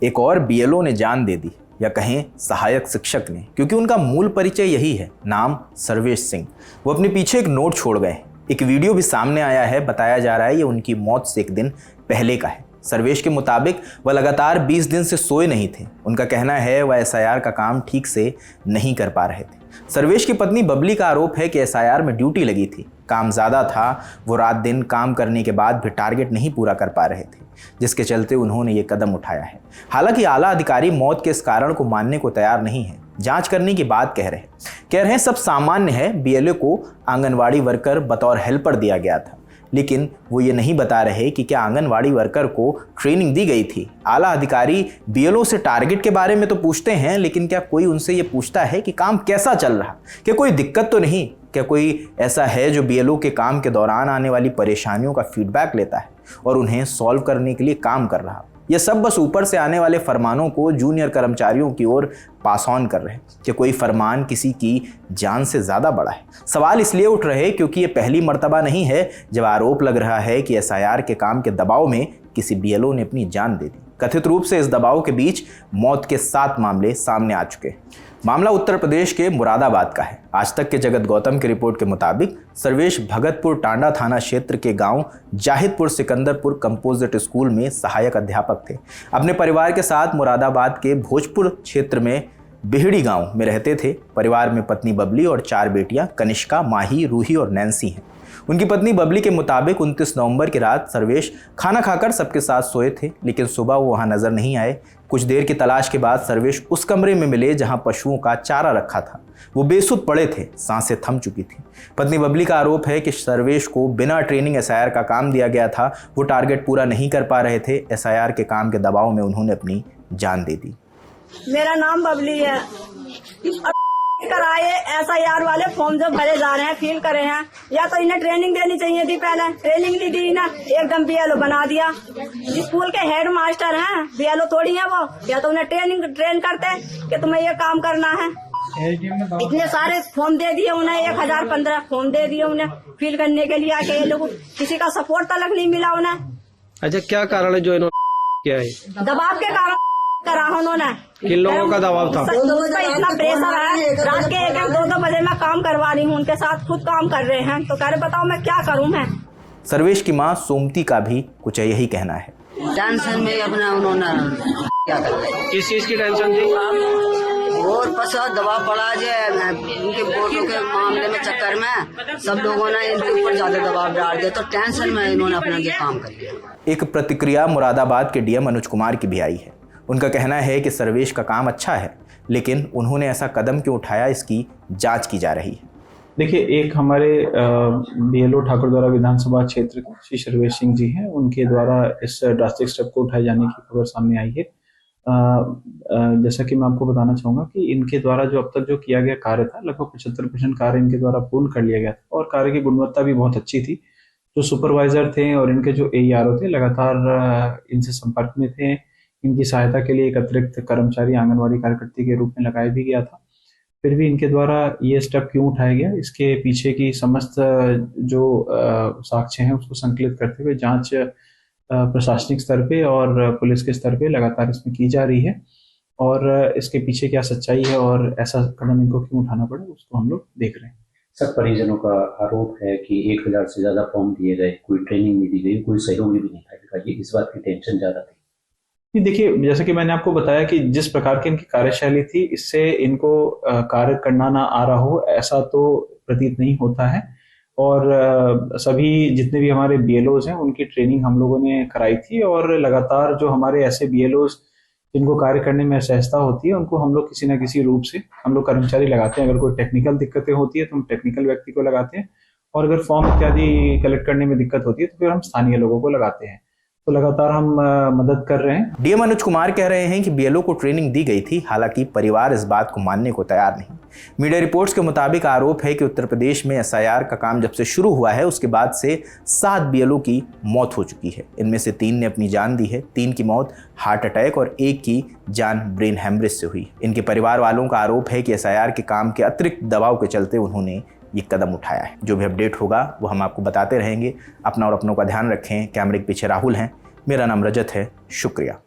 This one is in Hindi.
एक और बीएलओ ने जान दे दी, या कहें सहायक शिक्षक ने, क्योंकि उनका मूल परिचय यही है, नाम सर्वेश सिंह। वो अपने पीछे एक नोट छोड़ गए। एक वीडियो भी सामने आया है, बताया जा रहा है ये उनकी मौत से एक दिन पहले का है। सर्वेश के मुताबिक वह लगातार 20 दिन से सोए नहीं थे। उनका कहना है वह एसआईआर का काम ठीक से नहीं कर पा रहे थे। सर्वेश की पत्नी बबली का आरोप है कि एसआईआर में ड्यूटी लगी थी, काम ज़्यादा था, वो रात दिन काम करने के बाद भी टारगेट नहीं पूरा कर पा रहे थे, जिसके चलते उन्होंने ये कदम उठाया है। हालांकि आला अधिकारी मौत के इस कारण को मानने को तैयार नहीं है, जांच करने की बात कह रहे हैं सब सामान्य है। बीएलओ को आंगनवाड़ी वर्कर बतौर हेल्पर दिया गया था, लेकिन वो ये नहीं बता रहे कि क्या आंगनवाड़ी वर्कर को ट्रेनिंग दी गई थी। आला अधिकारी बीएलओ से टारगेट के बारे में तो पूछते हैं, लेकिन क्या कोई उनसे ये पूछता है कि काम कैसा चल रहा, क्या कोई दिक्कत तो नहीं, क्या कोई ऐसा है जो बीएलओ के काम के दौरान आने वाली परेशानियों का फीडबैक लेता है और उन्हें सॉल्व करने के लिए काम कर रहा। ये सब बस ऊपर से आने वाले फरमानों को जूनियर कर्मचारियों की ओर पास ऑन कर रहे हैं कि कोई फरमान किसी की जान से ज़्यादा बड़ा है। सवाल इसलिए उठ रहे क्योंकि ये पहली मर्तबा नहीं है जब आरोप लग रहा है कि एसआईआर के काम के दबाव में किसी बीएलओ ने अपनी जान दे दी। कथित रूप से इस दबाव के बीच मौत के 7 मामले सामने आ चुके हैं। मामला उत्तर प्रदेश के मुरादाबाद का है। आज तक के जगत गौतम की रिपोर्ट के मुताबिक सर्वेश भगतपुर टांडा थाना क्षेत्र के गांव जाहिदपुर सिकंदरपुर कंपोजिट स्कूल में सहायक अध्यापक थे। अपने परिवार के साथ मुरादाबाद के भोजपुर क्षेत्र में बिहड़ी गांव में रहते थे। परिवार में पत्नी बबली और 4 बेटियां कनिष्का, माही, रूही और नैन्सी हैं। उनकी पत्नी बबली के मुताबिक 29 नवंबर की रात सर्वेश खाना खाकर सबके साथ सोए थे, लेकिन सुबह वो वहां नजर नहीं आए। कुछ देर की तलाश के बाद सर्वेश उस कमरे में मिले जहां पशुओं का चारा रखा था। वो बेसुध पड़े थे, सांसें थम चुकी थी। पत्नी बबली का आरोप है कि सर्वेश को बिना ट्रेनिंग एसआईआर का काम दिया गया था। वो टारगेट पूरा नहीं कर पा रहे थे। एसआईआर के काम के दबाव में उन्होंने अपनी जान दे दी। मेरा नाम बबली है। कराए एसआईआर वाले फॉर्म जो भरे जा रहे हैं, फिल करे हैं, या तो इन्हें ट्रेनिंग देनी चाहिए थी। पहले ट्रेनिंग नहीं दी ना, एकदम बीएलओ बना दिया। स्कूल के हेड मास्टर हैं, बीएलओ थोड़ी है वो। या तो उन्हें ट्रेन करते कि तुम्हें ये काम करना है। इतने सारे फॉर्म दे दिए उन्हें, 1015 फॉर्म दे दिए उन्हें फिल करने के लिए। आके ये लोग किसी का सपोर्ट तक नहीं मिला उन्हें। अच्छा, क्या कारण है जो इन्होंने किया है? दबाव के कारण करा उन्होंने। किन लोगों का दबाव था? उसका इतना प्रेशर है, रात के 1-2 बजे मैं काम करवा रही हूँ उनके साथ, खुद काम कर रहे हैं, तो कह रहे बताओ मैं क्या करूँ मैं। सर्वेश की मां सोमती का भी कुछ यही कहना है। टेंशन में अपना उन्होंने क्या कर, किस चीज की टेंशन थी? और पसा दबाव पड़ा जाए उनके वोटों के मामले में, चक्कर में सब लोगों ने इनके ऊपर ज्यादा दबाव डाल दिया, तो टेंशन में इन्होंने अपना ये काम कर लिया। एक प्रतिक्रिया मुरादाबाद के डीएम अनुज कुमार की भी आई है। उनका कहना है कि सर्वेश का काम अच्छा है, लेकिन उन्होंने ऐसा कदम क्यों उठाया, इसकी जांच की जा रही है। देखिए, एक हमारे बीएलओ ठाकुरद्वारा विधानसभा क्षेत्र के श्री सर्वेश सिंह जी हैं, उनके द्वारा इस ड्रास्टिक स्टेप को उठाए जाने की खबर सामने आई है। जैसा कि मैं आपको बताना चाहूँगा कि इनके द्वारा जो अब तक जो किया गया कार्य था, लगभग 75% कार्य इनके द्वारा पूर्ण कर लिया गया था और कार्य की गुणवत्ता भी बहुत अच्छी थी। जो सुपरवाइजर थे और इनके जो एईआरओ थे, लगातार इनसे संपर्क में थे। इनकी सहायता के लिए एक अतिरिक्त कर्मचारी आंगनवाड़ी कार्यकर्ती के रूप में लगाया भी गया था। फिर भी इनके द्वारा ये स्टेप क्यों उठाया गया, इसके पीछे की समस्त जो साक्ष्य हैं उसको संकलित करते हुए जांच प्रशासनिक स्तर पे और पुलिस के स्तर पे लगातार इसमें की जा रही है। और इसके पीछे क्या सच्चाई है और ऐसा कदम इनको क्यों उठाना पड़ा, उसको हम लोग देख रहे हैं। सब परिजनों का आरोप है कि 1000 से ज्यादा फॉर्म दिए गए, कोई ट्रेनिंग नहीं दी गई, कोई सहयोगी भी नहीं था। ये इस बात की टेंशन ज्यादा थी। देखिए, जैसा कि मैंने आपको बताया कि जिस प्रकार की इनकी कार्यशैली थी, इससे इनको कार्य करना ना आ रहा हो ऐसा तो प्रतीत नहीं होता है। और सभी जितने भी हमारे बीएलओज हैं उनकी ट्रेनिंग हम लोगों ने कराई थी और लगातार जो हमारे ऐसे बीएलओज जिनको कार्य करने में असहजता होती है उनको हम लोग किसी न किसी रूप से हम लोग कर्मचारी लगाते हैं। अगर कोई टेक्निकल दिक्कतें होती है तो हम टेक्निकल व्यक्ति को लगाते हैं, और अगर फॉर्म इत्यादि कलेक्ट करने में दिक्कत होती है तो फिर हम स्थानीय लोगों को लगाते हैं। तो लगातार हम मदद कर रहे हैं। डीएम अनुज कुमार कह रहे हैं कि बीएलओ को ट्रेनिंग दी गई थी, हालांकि परिवार इस बात को मानने को तैयार नहीं। मीडिया रिपोर्ट्स के मुताबिक आरोप है कि उत्तर प्रदेश में एसआईआर का काम जब से शुरू हुआ है उसके बाद से 7 बीएलओ की मौत हो चुकी है। इनमें से 3 ने अपनी जान दी है। 3 की मौत हार्ट अटैक और 1 की जान ब्रेन हेमरेज से हुई। इनके परिवार वालों का आरोप है कि एसआईआर के काम के अतिरिक्त दबाव के चलते उन्होंने ये कदम उठाया है। जो भी अपडेट होगा वो हम आपको बताते रहेंगे। अपना और अपनों का ध्यान रखें। कैमरे के पीछे राहुल हैं, मेरा नाम रजत है। शुक्रिया।